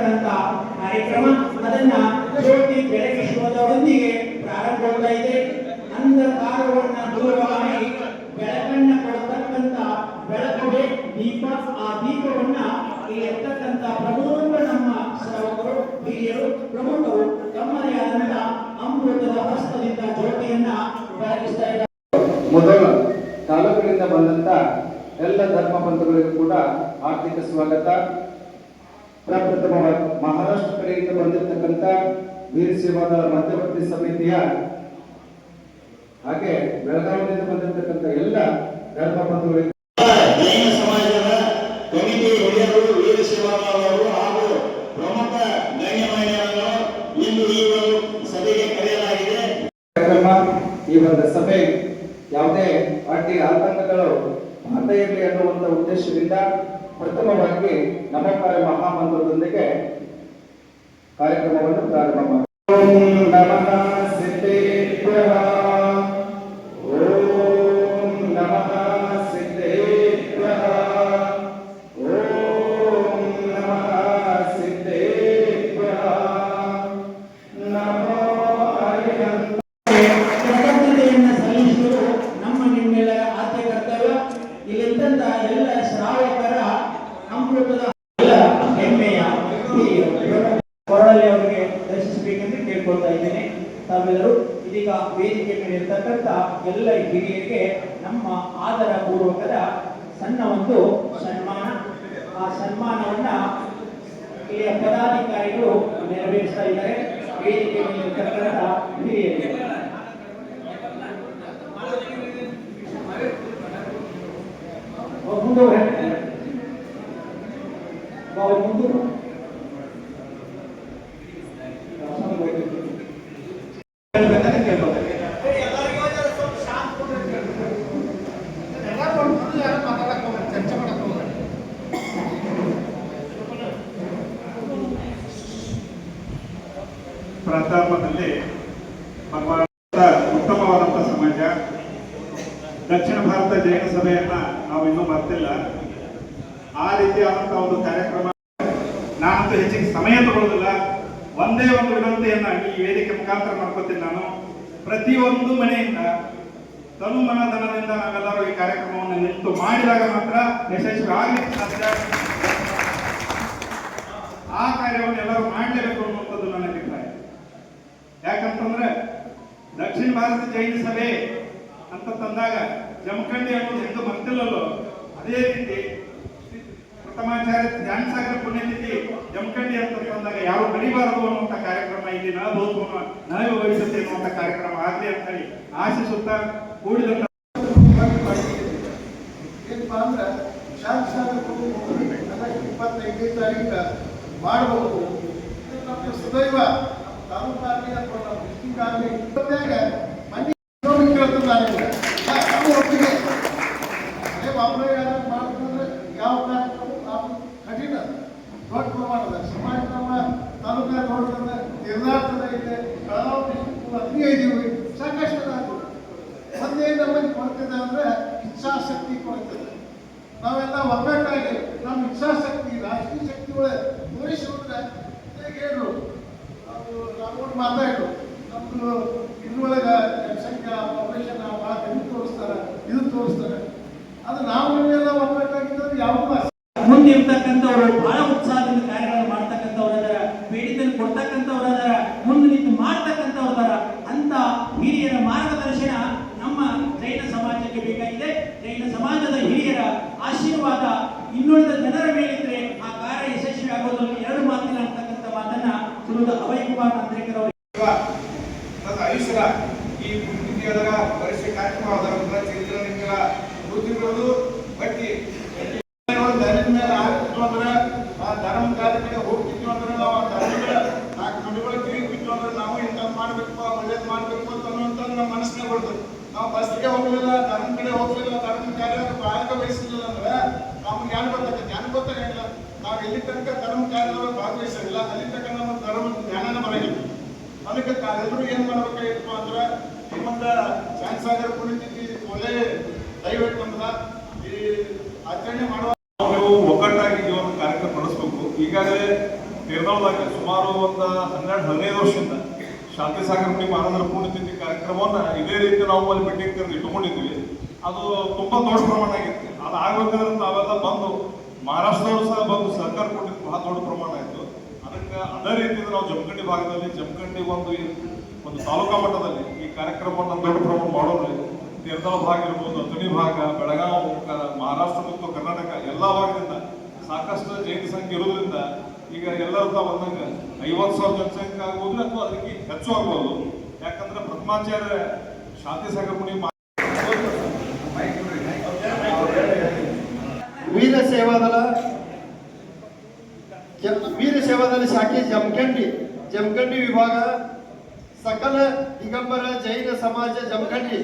ಮಾಡ್ತಕ್ಕಂಥ ಕಾರ್ಯಕ್ರಮ ಅದನ್ನ ಜ್ಯೋತಿ ಬೆಳಗಿಸುವುದರೊಂದಿಗೆ ಪ್ರಾರಂಭವಾಗ್ತಾ ಇದೆ. ಅಂಧಕಾರವನ್ನ ದೂರ ಮಾಡಿ ಬೆಳಕನ್ನ ಕೊಡತಕ್ಕಂಥ ಬೆಳಕುಗೆ ದೀಪ. ಆ ದೀಪವನ್ನ ಈ ಎತ್ತಕ್ಕಂಥ ಪ್ರಮುಖ ನಮ್ಮ ಶ್ರಾವಕರು, ಹಿರಿಯರು, ಪ್ರಮುಖರು ತಮ್ಮದೇ ಆದಂತ ಅಮೃತದ ಹಸ್ತದಿಂದ ಜ್ಯೋತಿಯನ್ನ ಬೆಳಗಿಸ್ತಾ ಇದ್ದಾರೆ. ಮೊದಲು ತಾಲೂಕಿನಿಂದ ಬಂದಂತ ಎಲ್ಲ ಧರ್ಮ ಬಂಧುಗಳಿಗೂ ಕೂಡ ಆರ್ಥಿಕ ಸ್ವಾಗತ. ಪ್ರಪ್ರಥಮವಾಗಿ ಮಹಾರಾಷ್ಟ್ರ ಕಡೆಯಿಂದ ಬಂದಿರತಕ್ಕಂಥ ವೀರ ಸೇವಾದಳ ಮಧ್ಯವರ್ತಿ ಸಮಿತಿಯ ಹಾಗೆ ಬೆಳಗಾವಿಯಿಂದ ಬಂದಿರತಕ್ಕಂಥ ಎಲ್ಲ ಧರ್ಮ ಬಂಧುಗಳಿಗೆ ಜೈನ ಸಮಾಜದ ಕಮಿಟಿ ಹಿರಿಯರು, ವೀರ ಸೇವಾದಳರು ಹಾಗೂ ಪ್ರಮುಖ ಗಣ್ಯಮಾನ್ಯರನ್ನು ಇಂದು ಈ ಒಂದು ಸಭೆಗೆ ಕರೆಯಲಾಗಿದೆ. ಈ ಒಂದು ಸಭೆ ಯಾವುದೇ ಪಾರ್ಟಿ ಆತಂಕಗಳು ಅಂತ ಇರಲಿ ಅನ್ನುವಂಥ ಉದ್ದೇಶದಿಂದ ಪ್ರಥಮವಾಗಿ ನಮೋಕಾರ ಮಹಾಮಂತ್ರದೊಂದಿಗೆ ಕಾರ್ಯಕ್ರಮವನ್ನು ಪ್ರಾರಂಭ ಮಾಡಿ. ಓಂ ನಮಃ ಸಿದ್ಧೇಭ್ಯಃ, ಓಂ ನಮಃ ಸಿದ್ಧೇಭ್ಯಃ, ಓಂ ನಮಃ ಸಿದ್ಧೇಭ್ಯಃ, ನಮೋ ಅರಿಹಂತ. ನಮ್ಮ ನಿಮ್ಮೆಲ್ಲರ ಆದ್ಯ ಕರ್ತವ್ಯ. ಇಲ್ಲಿದ್ದಂತ ಎಲ್ಲ ಶ್ರಾವಕರ ಅಮೃತದ ಹೆಮ್ಮೆಯ ಕೊರಳಲ್ಲಿ ಅವರಿಗೆ ದರ್ಶಿಸಬೇಕೆಂದು ಕೇಳ್ಕೊಳ್ತಾ ಇದ್ದೇನೆ. ತಾವೆಲ್ಲರೂ ಇದೀಗ ವೇದಿಕೆ ಮೇಲೆ ಇರತಕ್ಕಂಥ ಎಲ್ಲ ಹಿರಿಯರಿಗೆ ನಮ್ಮ ಆದರ ಪೂರ್ವಕದ ಸಣ್ಣ ಒಂದು ಸನ್ಮಾನ. ಆ ಸನ್ಮಾನವನ್ನ ಇಲ್ಲಿಯ ಪದಾಧಿಕಾರಿಗಳು ನೆರವೇರಿಸ್ತಾ ಇದ್ದಾರೆ. ವೇದಿಕೆ ಮೇಲೆ ಇರತಕ್ಕಂಥ ಹಿರಿಯರಿಗೆ ಮುಂದೆ ಪ್ರಥಮದಲ್ಲಿ ಉತ್ತಮವಾದಂಥ ಸಮಾಜ. ದಕ್ಷಿಣ ಭಾರತ ಜೈನ ಸಭೆಯನ್ನ ನಾವು ಇನ್ನೂ ಮರ್ತಿಲ್ಲ. ಆ ರೀತಿಯಾದಂತಹ ಒಂದು ಕಾರ್ಯಕ್ರಮ ನಾನಂತೂ ಹೆಚ್ಚಿಗೆ ಸಮಯ ತಗೊಳ್ಳೋದಿಲ್ಲ. ಒಂದೇ ಒಂದು ವಿನಂತಿಯನ್ನ ಈ ವೇದಿಕೆ ಮುಖಾಂತರ ಮಾಡ್ಕೋತೀನಿ. ನಾನು ಪ್ರತಿಯೊಂದು ಮನೆಯಿಂದ ತನುಮನಧನದಿಂದ ನಾವೆಲ್ಲರೂ ಈ ಕಾರ್ಯಕ್ರಮವನ್ನು ನಿಂತು ಮಾಡಿದಾಗ ಮಾತ್ರ ಯಶಸ್ವಿ ಆಗಲಿಕ್ಕೆ ಸಾಧ್ಯ. ಆ ಕಾರ್ಯವನ್ನು ಎಲ್ಲರೂ ಮಾಡಲೇಬೇಕು ಅನ್ನುವಂಥದ್ದು ನನ್ನ ಅಭಿಪ್ರಾಯ. ಯಾಕಂತಂದ್ರೆ ದಕ್ಷಿಣ ಭಾರತ ಜೈನ ಸಭೆ ಅಂತ ತಂದಾಗ ಜಮಖಂಡಿ ಅನ್ನೋದು ಹೆಂಗ ಮರ್ತಿಲ್ಲಲ್ಲೋ ಅದೇ ರೀತಿ ಪ್ರಥಮಾಚಾರ್ಯ ಧ್ಯಾನಸಾಗರ ಪುಣ್ಯತಿಥಿ ಜಮಖಂಡಿ ಅಂತ ತಂದಾಗ ಯಾರು ಮರಿಬಾರದು ಅನ್ನುವಂಥ ಕಾರ್ಯಕ್ರಮ ಇಲ್ಲಿ ನಭೂತ್ವ ನವಭವಿಷ್ಯತೆ ಅನ್ನುವಂಥ ಕಾರ್ಯಕ್ರಮ ಆಗಲಿ ಅಂತ ಹೇಳಿ ಆಶಿಸುತ್ತಾ ಕೂಡಿದಂತ ಏನಪ್ಪಾ ಅಂದ್ರೆ ಶಾಸಕರು 25ನೇ ತಾರೀಕು ಮಾಡಬಹುದು. ನಮಗೆ ಸದೈವ ತಾಲೂಕಾಗಲಿ ಅಥವಾ ನಮ್ಮ ಡಿಸ್ಟಿಕ್ ಆಗಲಿ ಮನೆ ಕೇಳ್ತಿದ್ದಾರೆ. ಒಪ್ಪಿಗೆ ಅದೇ ಬಾಬು ಯಾರು ಮಾಡ್ತಂದ್ರೆ ಯಾವ ಕಾರ್ಯಕ್ರಮ ನಾವು ಕಠಿಣ ದೊಡ್ಡ ಪ್ರಮಾಣದ ಸಮಾಜ ನಮ್ಮ ತಾಲೂಕಾ ನೋಡಿದ್ರೆ ನಿರ್ಧಾರದ ಇದೆ. ಬೆಳಗಾವಿ ಡಿಸ್ಟಿಕ್ 15 ಸಾಕಷ್ಟು ಒಂದೇ ನಮ್ಮಲ್ಲಿ ಕೊಡ್ತದೆ ಅಂದ್ರೆ ಇಚ್ಛಾಶಕ್ತಿ ಕೊಡ್ತದೆ. ನಾವೆಲ್ಲ ಒಗ್ಗಟ್ಟಾಗಿ ನಮ್ಮ ಇಚ್ಛಾಶಕ್ತಿ ರಾಜಕೀಯ ಶಕ್ತಿಗಳ ತೋರಿಸಿದ್ರೆ ಹೇಳು ನಾವು ಮಾತಾಡು ನಮ್ದು ಇದ್ರೊಳಗೆ ಜನಸಂಖ್ಯಾ ಪಾಪ್ಯುಲೇಷನ್ ಭಾಳ ಕಮ್ಮಿ ತೋರಿಸ್ತಾರೆ, ಇದು ತೋರಿಸ್ತಾರೆ. ಅದು ನಾವು ಎಲ್ಲ ಒಗ್ಗಟ್ಟಾಗಿದ್ದರೆ ಯಾವುದು ಮುಂದೆ ಇರ್ತಕ್ಕಂಥವ್ರು ಬಹಳ ಉತ್ಸಾಹದಿಂದ ಕಾರ್ಯಗಳನ್ನು ಮಾಡ್ತಕ್ಕಂಥವ್ರದಾರ, ಬೇಡಿಕೆಯನ್ನು ಕೊಡ್ತಕ್ಕಂಥವ್ರದಾರ, ಮುಂದೆ ನಿಂತು ಮಾಡ್ತಕ್ಕಂಥವ್ರದಾರ. ಅಂತ ಹಿರಿಯರ ಮಾರ್ಗದರ್ಶನ ನಮ್ಮ ಜೈನ ಸಮಾಜಕ್ಕೆ ಬೇಕಾಗಿದೆ. ಜೈನ ಸಮಾಜದ ಹಿರಿಯರ ಆಶೀರ್ವಾದ ಇನ್ನುಳಿದ ಜನರ ಮೇಲಿದ್ರೆ ಆ ಕಾರ್ಯ ಯಶಸ್ವಿ ಆಗೋದ್ರಲ್ಲಿ ಎರಡು ಮಾತಿನ ಅಂತಕ್ಕಂಥ ಮಾತನ್ನ ಸುರುದ ಅಭಯ್ ಕುಮಾರ್ ನಂತರಿಕರ್ ಅವರು ಆಯುಷ್ಯದ ಈ ಪುಣ್ಯತಿಥಿಯೊಳಗ ಪರೀಕ್ಷೆ ಕಾರ್ಯಕ್ರಮ ಅದರ ಚರಿತ್ರೆ ನಿಮಗೆಲ್ಲ ಗೊತ್ತಿರೋದು. ಬಟ್ಟಿ ಧರ್ಮದ ಮೇಲೆ ಆಗ್ತಿತ್ತು ಅಂದ್ರೆ ಆ ಧರ್ಮ ಕಾರ್ಯಕ್ಕೆ ಹೋಗ್ತಿದ್ವಿ ಅಂದ್ರೆ ನಾವು ಆ ಧರ್ಮದ ನಾಲ್ಕು ನುಡಿಗಳು ತಿರುಗಿಬಿಟ್ಟು ಅಂದ್ರೆ ನಾವು ಇಂಥದ್ದು ಮಾಡ್ಬೇಕು, ಒಳ್ಳೇದು ಮಾಡ್ಬೇಕು ಅಂತ ಅನ್ನುವಂಥದ್ದು ನಮ್ಮ ಮನಸ್ಸಿನಾಗ ಬರ್ತದೆ. ನಾವು ಬಸ್ಗೆ ಹೋಗ್ಲಿಲ್ಲ, ಧರ್ಮ ಕಡೆ ಹೋಗ್ಲಿಲ್ಲ, ಧರ್ಮ ಕಾರ್ಯ ಭಾಗವಹಿಸಲಿಲ್ಲ ಅಂದ್ರೆ ನಮ್ಗೆ ಜ್ಞಾನ ಬರ್ತದೆ. ಜ್ಞಾನ ಗೊತ್ತಾಗಿಲ್ಲ. ನಾವು ಎಲ್ಲಿ ತನಕ ಧರ್ಮ ಕಾರ್ಯದೊಳಗೆ ಭಾಗವಹಿಸಿಲ್ಲ ಅಲ್ಲಿ ತನಕ ನಮ್ಮ ಧರ್ಮ ಜ್ಞಾನನ ಬರಂಗಿಲ್ಲ. ಅದಕ್ಕೆ ತಾವೆಲ್ಲರೂ ಏನ್ ಮಾಡ್ಬೇಕಾಗಿತ್ತು ಅಂದ್ರೆ ಈ ಒಂದು ಧ್ಯಾನಸಾಗರ ಪುಣ್ಯತಿಥಿ ಒಳ್ಳೆ ದಯವಿಟ್ಟು ನಮ್ದ ಈ ಆಚರಣೆ ಮಾಡುವ ಒಗ್ಗಟ್ಟಾಗಿ ಈ ಒಂದು ಕಾರ್ಯಕ್ರಮ ನಡೆಸಬೇಕು. ಈಗಾಗಲೇ ತೀರ್ಥಳದಾಗ ಸುಮಾರು ಒಂದು 12-15 ವರ್ಷದಿಂದ ಶಾಂತಿಸಾಗರ ಮುನಿ ಮಹಾರಾಜರ ಪುಣ್ಯತಿಥಿ ಕಾರ್ಯಕ್ರಮವನ್ನು ಇದೇ ರೀತಿ ನಾವು ಅಲ್ಲಿ ಮೀಟಿಂಗ್ ಕರೆದು ಇಟ್ಟುಕೊಂಡಿದ್ವಿ. ಅದು ತುಂಬಾ ದೊಡ್ಡ ಪ್ರಮಾಣ ಆಗಿತ್ತು. ಅದು ಆಗ್ಬೇಕಾದ್ರೆ ತಾವೆಲ್ಲ ಬಂದು ಮಹಾರಾಷ್ಟ್ರದವರು ಸಹ ಬಂದು ಸಹಕಾರ ಕೊಟ್ಟಿದ್ದು ಬಹಳ ದೊಡ್ಡ ಪ್ರಮಾಣ ಆಯಿತು. ಅದಕ್ಕೆ ಅದೇ ರೀತಿಯಿಂದ ನಾವು ಜಮಖಂಡಿ ಭಾಗದಲ್ಲಿ ಜಮಖಂಡಿ ಒಂದು ತಾಲೂಕಾ ಮಟ್ಟದಲ್ಲಿ ಈ ಕಾರ್ಯಕ್ರಮವನ್ನು ದೊಡ್ಡ ಪ್ರಮಾಣ ಮಾಡೋದು. ತೀರ್ಥಳ ಭಾಗ ಇರ್ಬೋದು, ಅಥಣಿ ಭಾಗ, ಬೆಳಗಾವಿ, ಮಹಾರಾಷ್ಟ್ರ ಮತ್ತು ಕರ್ನಾಟಕ ಎಲ್ಲ ಭಾಗದಿಂದ ಸಾಕಷ್ಟು ಜೈನ ಸಂಖ್ಯೆ ಇರೋದ್ರಿಂದ ಈಗ ಎಲ್ಲರೂ ಬಂದಂಗೆ 50,000 ಜನಸಂಖ್ಯೆ ಆಗ್ಬೋದು ಅಥವಾ ಅದಕ್ಕೆ ಹೆಚ್ಚು ಆಗ್ಬೋದು. ಯಾಕಂದ್ರೆ ಪ್ರಥಮಾಚಾರ್ಯ ಶಾಂತಿಸಾಗರ ಮುನಿ ವೀರ ಸೇವಾದಳ ಶಾಖೆ ಜಮಖಂಡಿ ವಿಭಾಗ ಸಕಲ ದಿಗಂಬರ ಜೈನ ಸಮಾಜ ಜಮಖಂಡಿ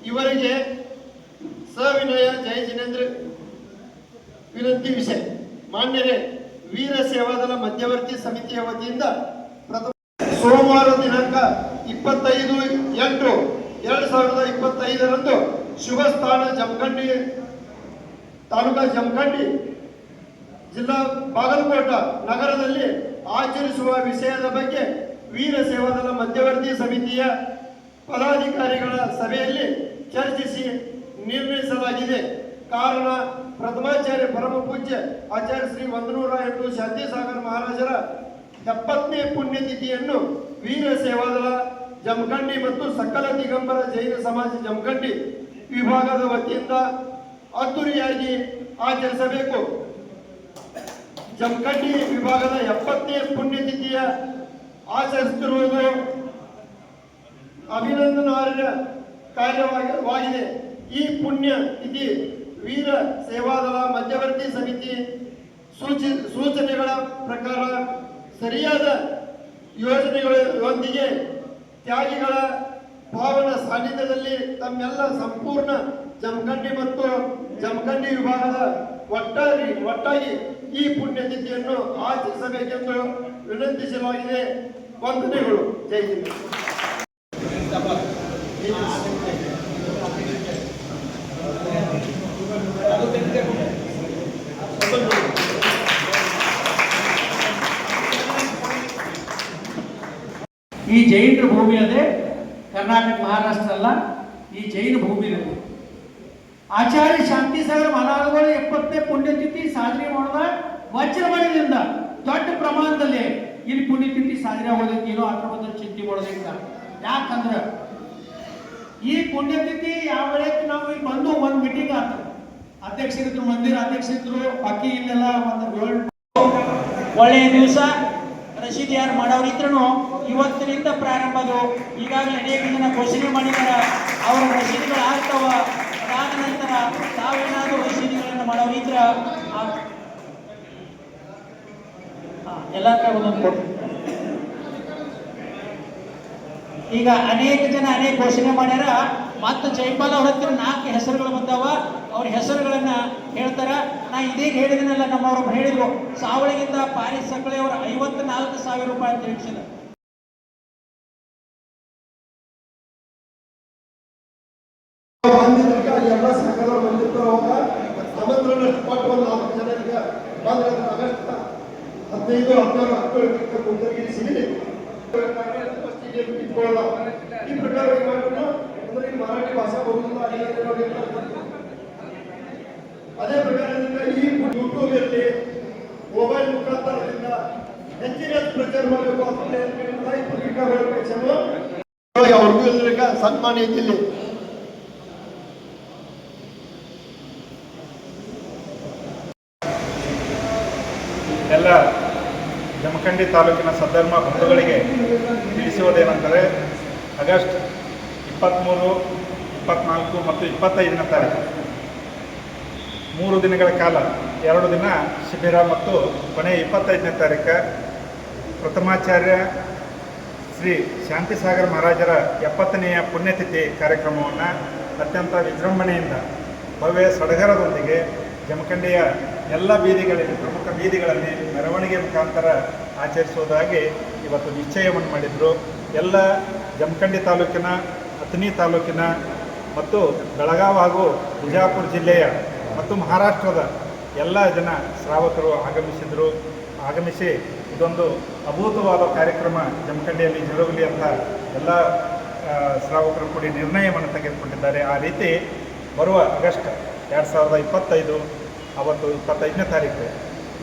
ಇವರಿಗೆ ಸವಿನಯ ಜೈ ಜಿನೇಂದ್ರ ವಿನಂತಿ ವಿಷಯ. ಮಾನ್ಯರೇ, ವೀರ ಸೇವಾದಳ ಮಧ್ಯವರ್ತಿ ಸಮಿತಿಯ ವತಿಯಿಂದ ಸೋಮವಾರ ದಿನಾಂಕ 25/8/2025 ಶುಭ ಸ್ಥಾನ ಜಮಖಂಡಿ ತಾಲೂಕಾ ಜಮಖಂಡಿ ಜಿಲ್ಲಾ ಬಾಗಲಕೋಟ ನಗರದಲ್ಲಿ ಆಚರಿಸುವ ವಿಷಯದ ಬಗ್ಗೆ ವೀರ ಸೇವಾದಳ ಮಧ್ಯವರ್ತಿ ಸಮಿತಿಯ ಪದಾಧಿಕಾರಿಗಳ ಸಭೆಯಲ್ಲಿ ಚರ್ಚಿಸಿ ನಿರ್ಣಯಿಸಲಾಗಿದೆ. ಕಾರಣ, ಪ್ರಥಮಾಚಾರ್ಯ ಪರಮ ಪೂಜ್ಯ ಆಚಾರ್ಯ ಶ್ರೀ 108 ಶಾಂತಿಸಾಗರ ಮಹಾರಾಜರ 70ನೇ ಪುಣ್ಯತಿಥಿಯನ್ನು ವೀರ ಸೇವಾದಳ ಜಮಖಂಡಿ ಮತ್ತು ಸಕಲ ದಿಗಂಬರ ಜೈನ ಸಮಾಜ ಜಮಖಂಡಿ ವಿಭಾಗದ ವತಿಯಿಂದ ಅದ್ದೂರಿಯಾಗಿ ಆಚರಿಸಬೇಕು. ಜಮಖಂಡಿ ವಿಭಾಗದ 70ನೇ ಪುಣ್ಯತಿಥಿಯ ಆಚರಿಸುತ್ತಿರುವುದು ಅಭಿನಂದನಾರ್ಹ ಕಾರ್ಯವಾಗಿದೆ. ಈ ಪುಣ್ಯ ತಿಥಿ ವೀರ ಸೇವಾದಳ ಮಧ್ಯವರ್ತಿ ಸಮಿತಿ ಸೂಚನೆಗಳ ಪ್ರಕಾರ ಸರಿಯಾದ ಯೋಜನೆಗಳೊಂದಿಗೆ ತ್ಯಾಗಿಗಳ ಭಾವನ ಸಾನ್ನಿಧ್ಯದಲ್ಲಿ ತಮ್ಮೆಲ್ಲ ಸಂಪೂರ್ಣ ಜಮಖಂಡಿ ಮತ್ತು ಜಮಖಂಡಿ ವಿಭಾಗದ ಒಟ್ಟಾಗಿ ಈ ಪುಣ್ಯತಿಥಿಯನ್ನು ಆಚರಿಸಬೇಕೆಂದು ವಿನಂತಿಸಲಾಗಿದೆ. ವಂದನೆಗಳು. ಜೈ ಹಿಂದ್. ಈ ಜೈನರ ಭೂಮಿ ಅದೇ, ಕರ್ನಾಟಕ ಮಹಾರಾಷ್ಟ್ರ ಅಲ್ಲ, ಈ ಜೈನ ಭೂಮಿ ಇದೆ. ಆಚಾರ್ಯ ಶಾಂತಿಸಾಗರ ಮಹಾರಾಜಗಳು 70ನೇ ಪುಣ್ಯತಿಥಿ ಸಾಧನೆ ಮಾಡಿದ ವಜ್ರಮಣಿಯಿಂದ ದೊಡ್ಡ ಪ್ರಮಾಣದಲ್ಲಿ ಇಲ್ಲಿ ಪುಣ್ಯತಿಥಿ ಸಾಧನೆ ಆಗೋದಕ್ಕೆ ಏನೋ ಅದ್ರ ಬಗ್ಗೆ ಚಿಂತೆ ಮಾಡೋದಿಲ್ಲ. ಯಾಕಂದ್ರೆ ಈ ಪುಣ್ಯತಿಥಿ ಯಾವ ವೇಳೆಗೆ ನಾವು ಇಲ್ಲಿ ಬಂದು ಒಂದು ಮೀಟಿಂಗ್ ಆಗ್ತದೆ, ಅಧ್ಯಕ್ಷರಿದ್ರು, ಮಂದಿರ ಅಧ್ಯಕ್ಷರಿದ್ರು, ಬಾಕಿ ಇಲ್ಲೆಲ್ಲ ಒಂದು ಒಳ್ಳೆಯ ದಿವಸ ರಶೀದಿ ಯಾರು ಮಾಡೋರಿದ್ರು ಇವತ್ತಿನಿಂದ ಪ್ರಾರಂಭ. ಅದು ಈಗಾಗಲೇ ಅನೇಕ ಜನ ಘೋಷಣೆ ಮಾಡಿದ್ದಾರೆ, ಅವರ ರಶೀದಿಗಳು ಆಗ್ತಾವ. ಅದಾದ ನಂತರ ತಾವೇನಾದರೂ ರಶೀದಿಗಳನ್ನು ಮಾಡೋರಿದ್ರ ಎಲ್ಲ ಒಂದೊಂದು ಕೊಟ್ಟು. ಈಗ ಅನೇಕ ಜನ ಅನೇಕ ಘೋಷಣೆ ಮಾಡ್ಯಾರ. ಮತ್ತು ಜೈಪಾಲ್ ಅವ್ರ ಹತ್ರ 4 ಹೆಸರುಗಳು ಬಂದಾವ. ಅವ್ರ ಹೆಸರುಗಳನ್ನ ಹೇಳ್ತಾರ. ನಾ ಇದೇ ಹೇಳಿದನಲ್ಲ, ನಮ್ಮವ್ರು ಹೇಳಿದ್ರು, ಸಾವಳಿಗಿಂದ ಪಾರಿಸ್ ಸಕಳೆ ಅವರು 54,000 ರೂಪಾಯಿ ಅಂತ ಹೇಳಿಸಿದ. ಎಲ್ಲ ಸಂಘದವರು ಬಂದಿರ್ತಾರ. ಆಮಂತ್ರಣ ಕೊಟ್ಟು ಒಂದು 4 ಜನರಿಗೆ ಬಂದ್ರೆ ಆಗಸ್ಟ್ 15, 16, 17 ಮುಂದರಿಗೆ ಸಿಗಲಿ ಈ ಪ್ರಕಾರ ಅಂದ್ರೆ ಮರಾಠಿ ಭಾಷೆ ಬರುವುದಿಲ್ಲ. ಅದೇ ಪ್ರಕಾರದಿಂದ ಈ ಯೂಟ್ಯೂಬ್ ಇರಲಿ, ಮೊಬೈಲ್ ಮುಖಾಂತರದಿಂದ ಹೆಚ್ಚಿನ ಪ್ರಚಾರ ಮಾಡಬೇಕು. ಅವ್ರಿಗೂ ಎಲ್ಲರಿಗ ಸನ್ಮಾನ ಇದ್ದಿಲ್ಲ. ಎಲ್ಲ ಜಮಖಂಡಿ ತಾಲೂಕಿನ ಸದ್ಧರ್ಮ ಬಂಧುಗಳಿಗೆ ತಿಳಿಸುವುದೇನೆಂದರೆ, ಆಗಸ್ಟ್ 23, 24 ಮತ್ತು 25ನೇ ತಾರೀಕು 3 ದಿನಗಳ ಕಾಲ 2 ದಿನ ಶಿಬಿರ ಮತ್ತು ಕೊನೆ 25ನೇ ತಾರೀಕು ಪ್ರಥಮಾಚಾರ್ಯ ಶ್ರೀ ಶಾಂತಿಸಾಗರ ಮಹಾರಾಜರ 70ನೆಯ ಪುಣ್ಯತಿಥಿ ಕಾರ್ಯಕ್ರಮವನ್ನು ಅತ್ಯಂತ ವಿಜೃಂಭಣೆಯಿಂದ ಭವ್ಯ ಸಡಗರದೊಂದಿಗೆ ಜಮಖಂಡಿಯ ಎಲ್ಲ ಬೀದಿಗಳಲ್ಲಿ, ಪ್ರಮುಖ ಬೀದಿಗಳಲ್ಲಿ ಮೆರವಣಿಗೆ ಮುಖಾಂತರ ಆಚರಿಸುವುದಾಗಿ ಇವತ್ತು ನಿಶ್ಚಯವನ್ನು ಮಾಡಿದರು. ಎಲ್ಲ ಜಮಖಂಡಿ ತಾಲೂಕಿನ, ಅಥಣಿ ತಾಲೂಕಿನ ಮತ್ತು ಬೆಳಗಾವಿ ಹಾಗೂ ಬಿಜಾಪುರ ಜಿಲ್ಲೆಯ ಮತ್ತು ಮಹಾರಾಷ್ಟ್ರದ ಎಲ್ಲ ಜನ ಶ್ರಾವಕರು ಆಗಮಿಸಿ ಇದೊಂದು ಅಭೂತವಾದ ಕಾರ್ಯಕ್ರಮ ಜಮಖಂಡಿಯಲ್ಲಿ ಜರುಗಲಿ ಅಂತ ಎಲ್ಲ ಶ್ರಾವಕರು ಕೂಡಿ ನಿರ್ಣಯವನ್ನು ತೆಗೆದುಕೊಂಡಿದ್ದಾರೆ. ಆ ರೀತಿ ಬರುವ ಆಗಸ್ಟ್ 2025 ಅವತ್ತು 25ನೇ ತಾರೀಕು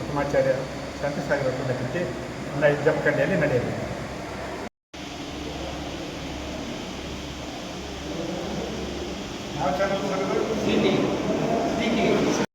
ಉತ್ತಮಾಚಾರ್ಯ ಶಾಂತಿಸಾಗರ ಪುಣ್ಯತಿಥಿ ಜಮಖಂಡಿಯಲ್ಲಿ ನಡೆಯಲಿದೆ.